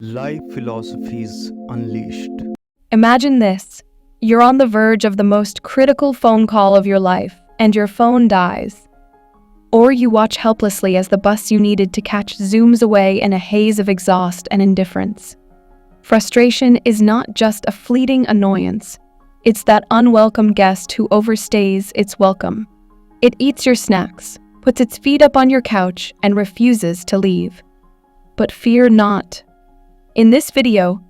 Life Philosophies Unleashed. Imagine this. You're on the verge of the most critical phone call of your life, and your phone dies. Or you watch helplessly as the bus you needed to catch zooms away in a haze of exhaust and indifference. Frustration is not just a fleeting annoyance. It's that unwelcome guest who overstays its welcome. It eats your snacks, puts its feet up on your couch, and refuses to leave. But fear not. In this video,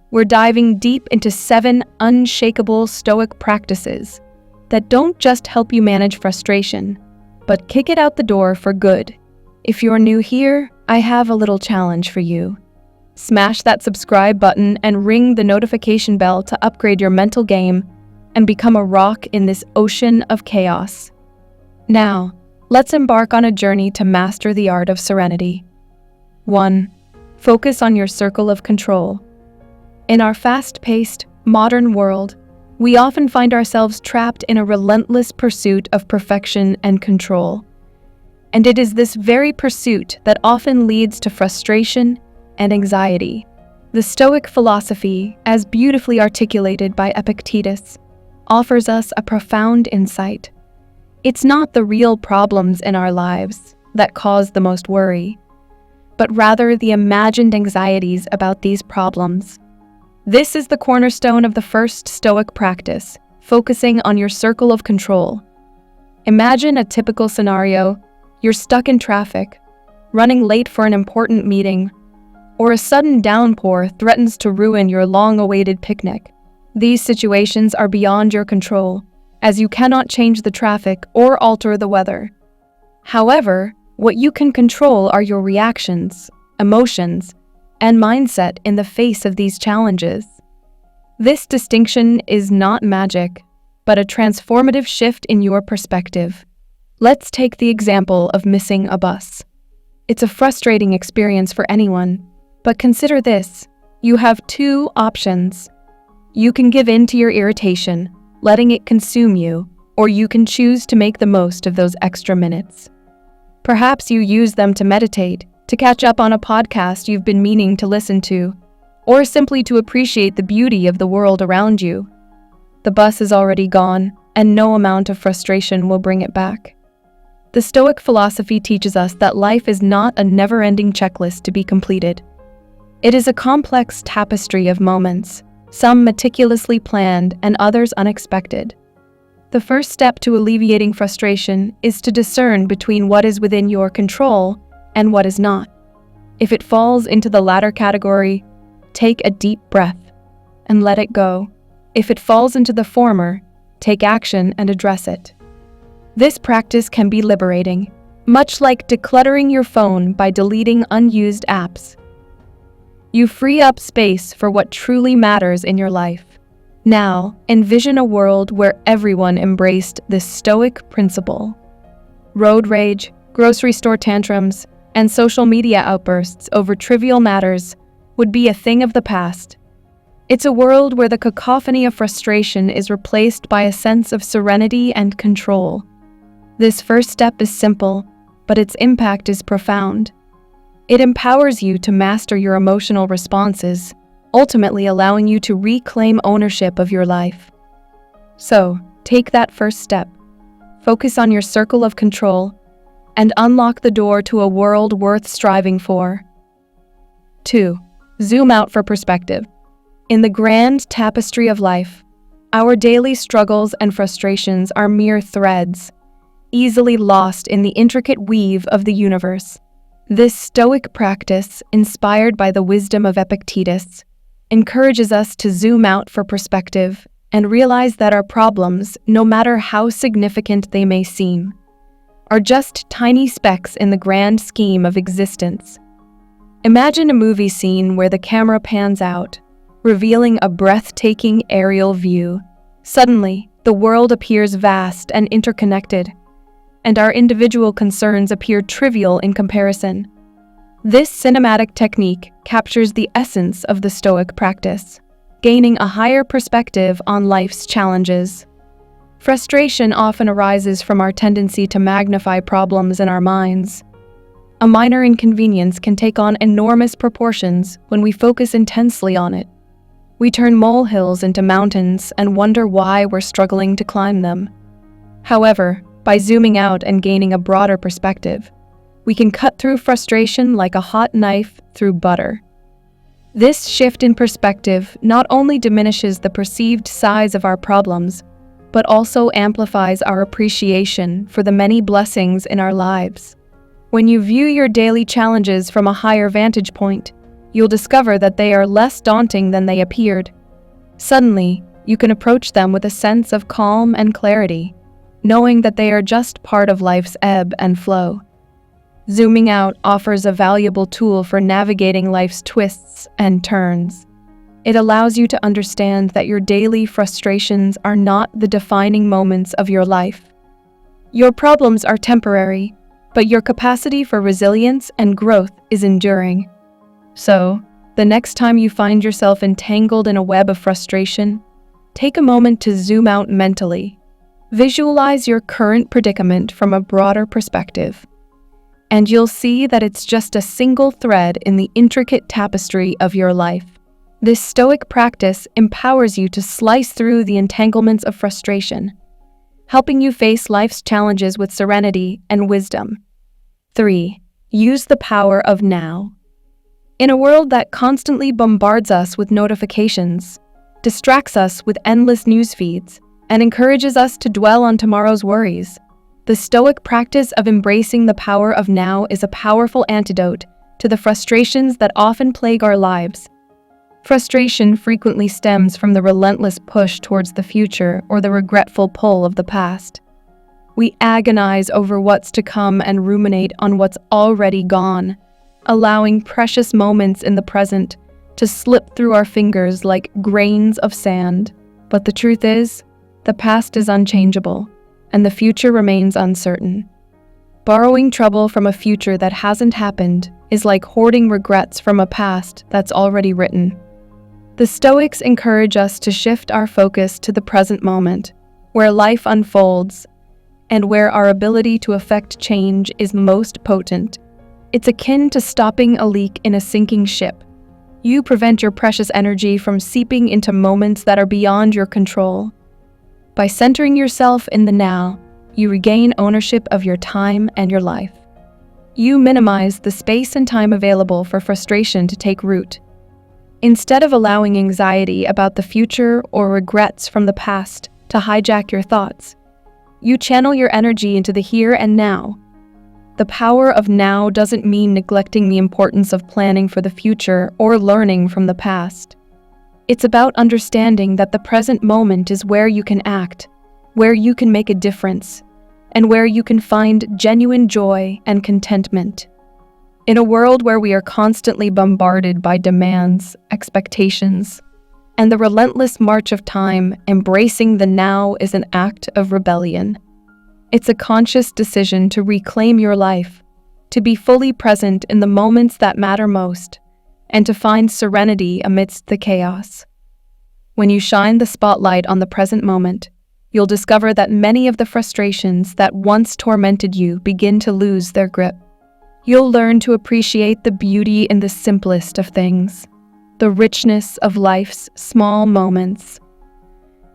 we're diving deep into 7 unshakable Stoic practices that don't just help you manage frustration, but kick it out the door for good. If you're new here, I have a little challenge for you. Smash that subscribe button and ring the notification bell to upgrade your mental game and become a rock in this ocean of chaos. Now, let's embark on a journey to master the art of serenity. 1. Focus on your circle of control. In our fast-paced, modern world, we often find ourselves trapped in a relentless pursuit of perfection and control. And it is this very pursuit that often leads to frustration and anxiety. The Stoic philosophy, as beautifully articulated by Epictetus, offers us a profound insight. It's not the real problems in our lives that cause the most worry, but rather the imagined anxieties about these problems. This is the cornerstone of the first Stoic practice, focusing on your circle of control. Imagine a typical scenario. You're stuck in traffic, running late for an important meeting, or a sudden downpour threatens to ruin your long-awaited picnic. These situations are beyond your control, as you cannot change the traffic or alter the weather. However, what you can control are your reactions, emotions, and mindset in the face of these challenges. This distinction is not magic, but a transformative shift in your perspective. Let's take the example of missing a bus. It's a frustrating experience for anyone, but consider this. You have 2 options. You can give in to your irritation, letting it consume you, or you can choose to make the most of those extra minutes. Perhaps you use them to meditate, to catch up on a podcast you've been meaning to listen to, or simply to appreciate the beauty of the world around you. The bus is already gone, and no amount of frustration will bring it back. The Stoic philosophy teaches us that life is not a never-ending checklist to be completed. It is a complex tapestry of moments, some meticulously planned and others unexpected. The first step to alleviating frustration is to discern between what is within your control and what is not. If it falls into the latter category, take a deep breath and let it go. If it falls into the former, take action and address it. This practice can be liberating, much like decluttering your phone by deleting unused apps. You free up space for what truly matters in your life. Now, envision a world where everyone embraced this Stoic principle. Road rage, grocery store tantrums, and social media outbursts over trivial matters would be a thing of the past. It's a world where the cacophony of frustration is replaced by a sense of serenity and control. This first step is simple, but its impact is profound. It empowers you to master your emotional responses, ultimately allowing you to reclaim ownership of your life. So, take that first step. Focus on your circle of control and unlock the door to a world worth striving for. 2. Zoom out for perspective. In the grand tapestry of life, our daily struggles and frustrations are mere threads, easily lost in the intricate weave of the universe. This Stoic practice, inspired by the wisdom of Epictetus, encourages us to zoom out for perspective and realize that our problems, no matter how significant they may seem, are just tiny specks in the grand scheme of existence. Imagine a movie scene where the camera pans out, revealing a breathtaking aerial view. Suddenly, the world appears vast and interconnected, and our individual concerns appear trivial in comparison. This cinematic technique captures the essence of the Stoic practice, gaining a higher perspective on life's challenges. Frustration often arises from our tendency to magnify problems in our minds. A minor inconvenience can take on enormous proportions when we focus intensely on it. We turn molehills into mountains and wonder why we're struggling to climb them. However, by zooming out and gaining a broader perspective, we can cut through frustration like a hot knife through butter. This shift in perspective not only diminishes the perceived size of our problems, but also amplifies our appreciation for the many blessings in our lives. When you view your daily challenges from a higher vantage point, you'll discover that they are less daunting than they appeared. Suddenly, you can approach them with a sense of calm and clarity, knowing that they are just part of life's ebb and flow. Zooming out offers a valuable tool for navigating life's twists and turns. It allows you to understand that your daily frustrations are not the defining moments of your life. Your problems are temporary, but your capacity for resilience and growth is enduring. So, the next time you find yourself entangled in a web of frustration, take a moment to zoom out mentally. Visualize your current predicament from a broader perspective, and you'll see that it's just a single thread in the intricate tapestry of your life. This Stoic practice empowers you to slice through the entanglements of frustration, helping you face life's challenges with serenity and wisdom. 3. Use the power of now. In a world that constantly bombards us with notifications, distracts us with endless news feeds, and encourages us to dwell on tomorrow's worries, the Stoic practice of embracing the power of now is a powerful antidote to the frustrations that often plague our lives. Frustration frequently stems from the relentless push towards the future or the regretful pull of the past. We agonize over what's to come and ruminate on what's already gone, allowing precious moments in the present to slip through our fingers like grains of sand. But the truth is, the past is unchangeable, and the future remains uncertain. Borrowing trouble from a future that hasn't happened is like hoarding regrets from a past that's already written. The Stoics encourage us to shift our focus to the present moment, where life unfolds, and where our ability to affect change is most potent. It's akin to stopping a leak in a sinking ship. You prevent your precious energy from seeping into moments that are beyond your control. By centering yourself in the now, you regain ownership of your time and your life. You minimize the space and time available for frustration to take root. Instead of allowing anxiety about the future or regrets from the past to hijack your thoughts, you channel your energy into the here and now. The power of now doesn't mean neglecting the importance of planning for the future or learning from the past. It's about understanding that the present moment is where you can act, where you can make a difference, and where you can find genuine joy and contentment. In a world where we are constantly bombarded by demands, expectations, and the relentless march of time, embracing the now is an act of rebellion. It's a conscious decision to reclaim your life, to be fully present in the moments that matter most, and to find serenity amidst the chaos. When you shine the spotlight on the present moment, you'll discover that many of the frustrations that once tormented you begin to lose their grip. You'll learn to appreciate the beauty in the simplest of things, the richness of life's small moments,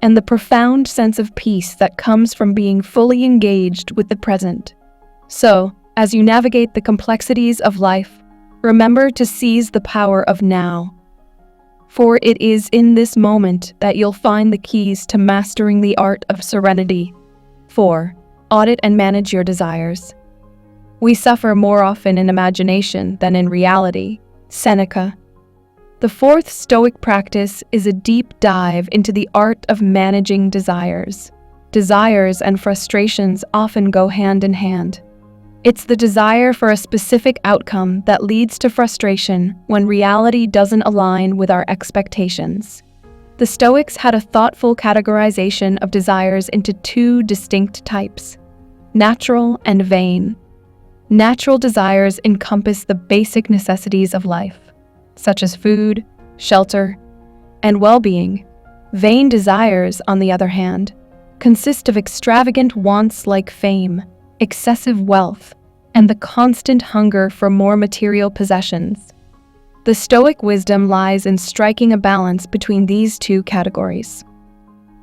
and the profound sense of peace that comes from being fully engaged with the present. So, as you navigate the complexities of life, remember to seize the power of now. For it is in this moment that you'll find the keys to mastering the art of serenity. 4. Audit and manage your desires. We suffer more often in imagination than in reality. Seneca. The fourth Stoic practice is a deep dive into the art of managing desires. Desires and frustrations often go hand in hand. It's the desire for a specific outcome that leads to frustration when reality doesn't align with our expectations. The Stoics had a thoughtful categorization of desires into two distinct types: natural and vain. Natural desires encompass the basic necessities of life, such as food, shelter, and well-being. Vain desires, on the other hand, consist of extravagant wants like fame, excessive wealth, and the constant hunger for more material possessions. The Stoic wisdom lies in striking a balance between these two categories.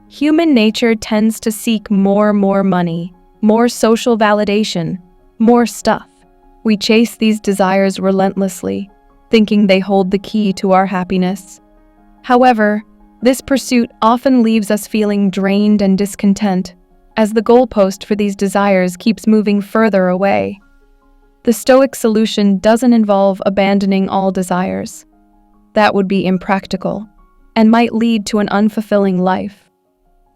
Human nature tends to seek more money, more social validation, more stuff. We chase these desires relentlessly, thinking they hold the key to our happiness. However, this pursuit often leaves us feeling drained and discontent, as the goalpost for these desires keeps moving further away. The Stoic solution doesn't involve abandoning all desires. That would be impractical and might lead to an unfulfilling life.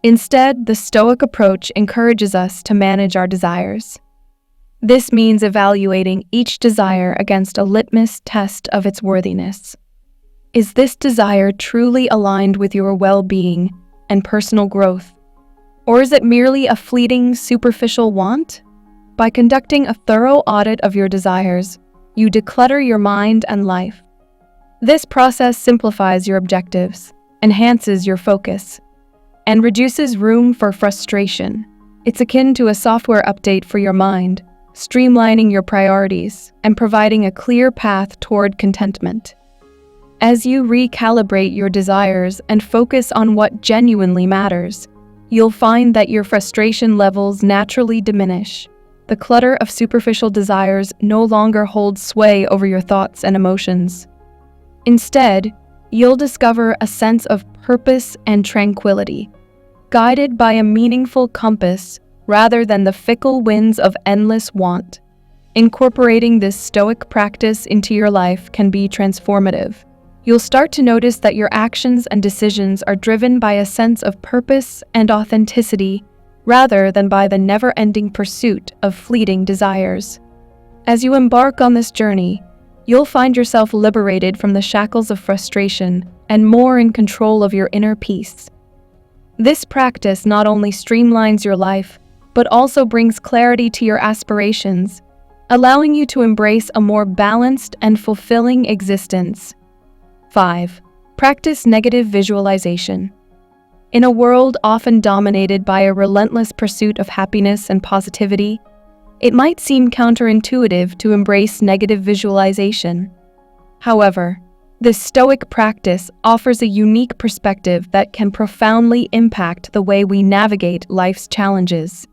Instead, the Stoic approach encourages us to manage our desires. This means evaluating each desire against a litmus test of its worthiness. Is this desire truly aligned with your well-being and personal growth? Or is it merely a fleeting, superficial want? By conducting a thorough audit of your desires, you declutter your mind and life. This process simplifies your objectives, enhances your focus, and reduces room for frustration. It's akin to a software update for your mind, streamlining your priorities and providing a clear path toward contentment. As you recalibrate your desires and focus on what genuinely matters, you'll find that your frustration levels naturally diminish. The clutter of superficial desires no longer holds sway over your thoughts and emotions. Instead, you'll discover a sense of purpose and tranquility, guided by a meaningful compass rather than the fickle winds of endless want. Incorporating this Stoic practice into your life can be transformative. You'll start to notice that your actions and decisions are driven by a sense of purpose and authenticity rather than by the never-ending pursuit of fleeting desires. As you embark on this journey, you'll find yourself liberated from the shackles of frustration and more in control of your inner peace. This practice not only streamlines your life, but also brings clarity to your aspirations, allowing you to embrace a more balanced and fulfilling existence. 5. Practice negative visualization. In a world often dominated by a relentless pursuit of happiness and positivity, it might seem counterintuitive to embrace negative visualization. However, this Stoic practice offers a unique perspective that can profoundly impact the way we navigate life's challenges.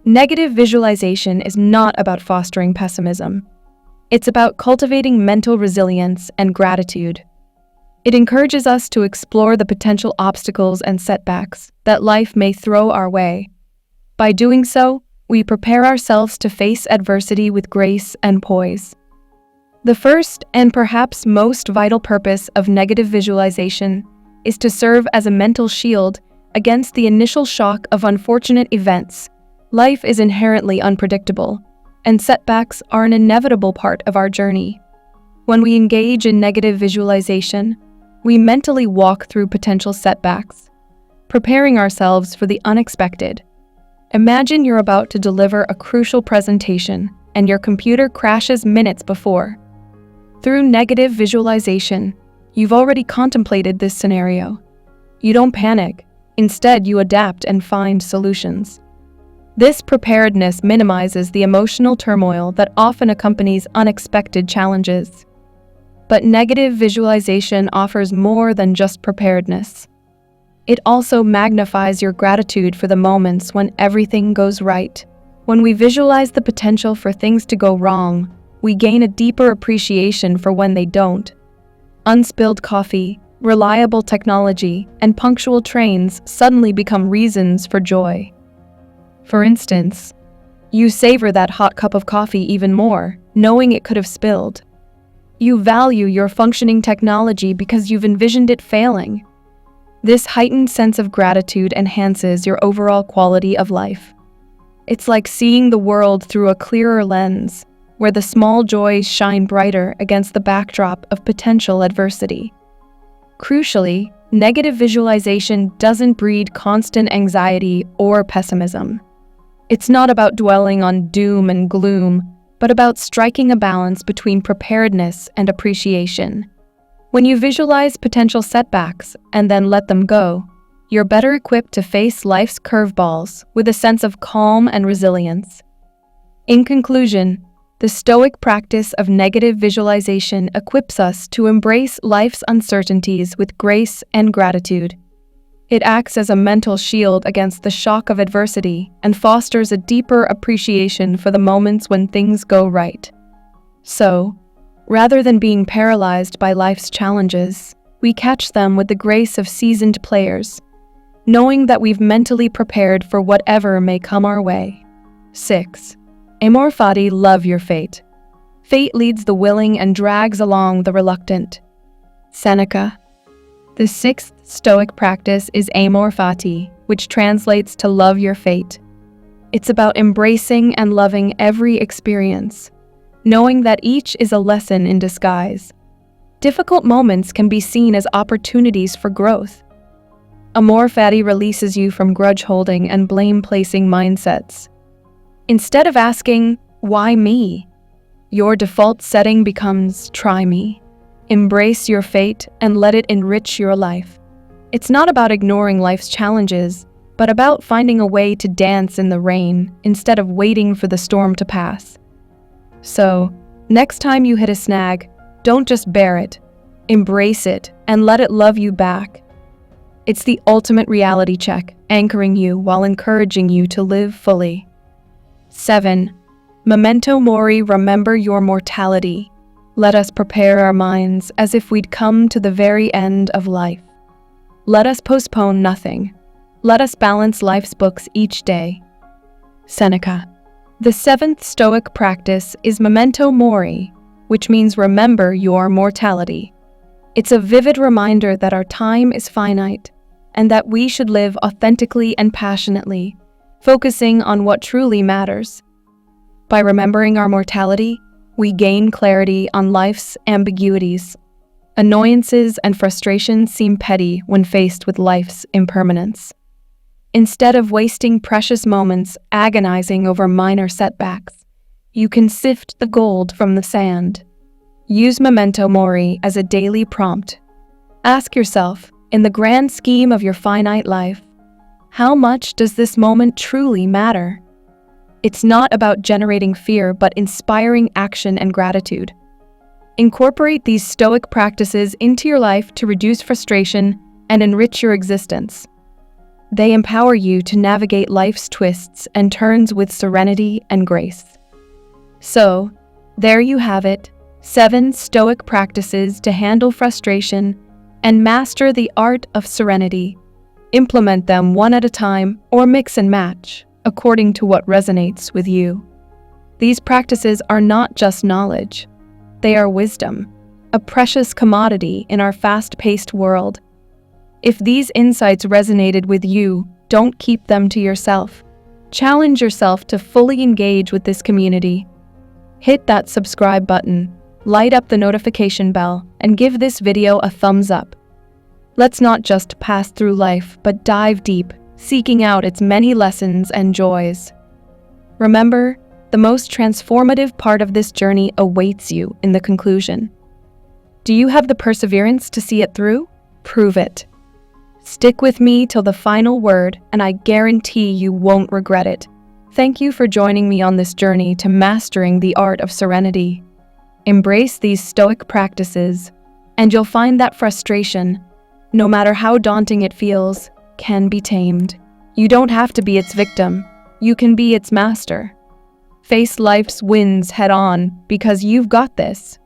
Negative visualization is not about fostering pessimism. It's about cultivating mental resilience and gratitude. It encourages us to explore the potential obstacles and setbacks that life may throw our way. By doing so, we prepare ourselves to face adversity with grace and poise. The first and perhaps most vital purpose of negative visualization is to serve as a mental shield against the initial shock of unfortunate events. Life is inherently unpredictable, and setbacks are an inevitable part of our journey. When we engage in negative visualization, we mentally walk through potential setbacks, preparing ourselves for the unexpected. Imagine you're about to deliver a crucial presentation and your computer crashes minutes before. Through negative visualization, you've already contemplated this scenario. You don't panic. Instead, you adapt and find solutions. This preparedness minimizes the emotional turmoil that often accompanies unexpected challenges. But negative visualization offers more than just preparedness. It also magnifies your gratitude for the moments when everything goes right. When we visualize the potential for things to go wrong, we gain a deeper appreciation for when they don't. Unspilled coffee, reliable technology, and punctual trains suddenly become reasons for joy. For instance, you savor that hot cup of coffee even more, knowing it could have spilled. You value your functioning technology because you've envisioned it failing. This heightened sense of gratitude enhances your overall quality of life. It's like seeing the world through a clearer lens, where the small joys shine brighter against the backdrop of potential adversity. Crucially, negative visualization doesn't breed constant anxiety or pessimism. It's not about dwelling on doom and gloom, but about striking a balance between preparedness and appreciation. When you visualize potential setbacks and then let them go, you're better equipped to face life's curveballs with a sense of calm and resilience. In conclusion, The Stoic practice of negative visualization equips us to embrace life's uncertainties with grace and gratitude. It acts as a mental shield against the shock of adversity and fosters a deeper appreciation for the moments when things go right. So, rather than being paralyzed by life's challenges, we catch them with the grace of seasoned players, knowing that we've mentally prepared for whatever may come our way. 6. Amor fati, love your fate. Fate leads the willing and drags along the reluctant. Seneca. The sixth Stoic practice is amor fati, which translates to love your fate. It's about embracing and loving every experience, knowing that each is a lesson in disguise. Difficult moments can be seen as opportunities for growth. Amor fati releases you from grudge-holding and blame-placing mindsets. Instead of asking, "Why me?" your default setting becomes, "Try me." Embrace your fate and let it enrich your life. It's not about ignoring life's challenges, but about finding a way to dance in the rain instead of waiting for the storm to pass. So, next time you hit a snag, don't just bear it. Embrace it and let it love you back. It's the ultimate reality check, anchoring you while encouraging you to live fully. 7. Memento mori, remember your mortality. Let us prepare our minds as if we'd come to the very end of life. Let us postpone nothing. Let us balance life's books each day. Seneca. The seventh Stoic practice is memento mori, which means remember your mortality. It's a vivid reminder that our time is finite and that we should live authentically and passionately, focusing on what truly matters. By remembering our mortality, we gain clarity on life's ambiguities. Annoyances and frustrations seem petty when faced with life's impermanence. Instead of wasting precious moments agonizing over minor setbacks, you can sift the gold from the sand. Use memento mori as a daily prompt. Ask yourself, in the grand scheme of your finite life, how much does this moment truly matter? It's not about generating fear, but inspiring action and gratitude. Incorporate these Stoic practices into your life to reduce frustration and enrich your existence. They empower you to navigate life's twists and turns with serenity and grace. So, there you have it, 7 Stoic practices to handle frustration and master the art of serenity. Implement them one at a time or mix and match, according to what resonates with you. These practices are not just knowledge. They are wisdom, a precious commodity in our fast-paced world. If these insights resonated with you, don't keep them to yourself. Challenge yourself to fully engage with this community. Hit that subscribe button, light up the notification bell, and give this video a thumbs up. Let's not just pass through life, but dive deep, seeking out its many lessons and joys. Remember, the most transformative part of this journey awaits you in the conclusion. Do you have the perseverance to see it through? Prove it. Stick with me till the final word, and I guarantee you won't regret it. Thank you for joining me on this journey to mastering the art of serenity. Embrace these Stoic practices, and you'll find that frustration, no matter how daunting it feels, can be tamed. You don't have to be its victim. You can be its master. Face life's winds head on because you've got this.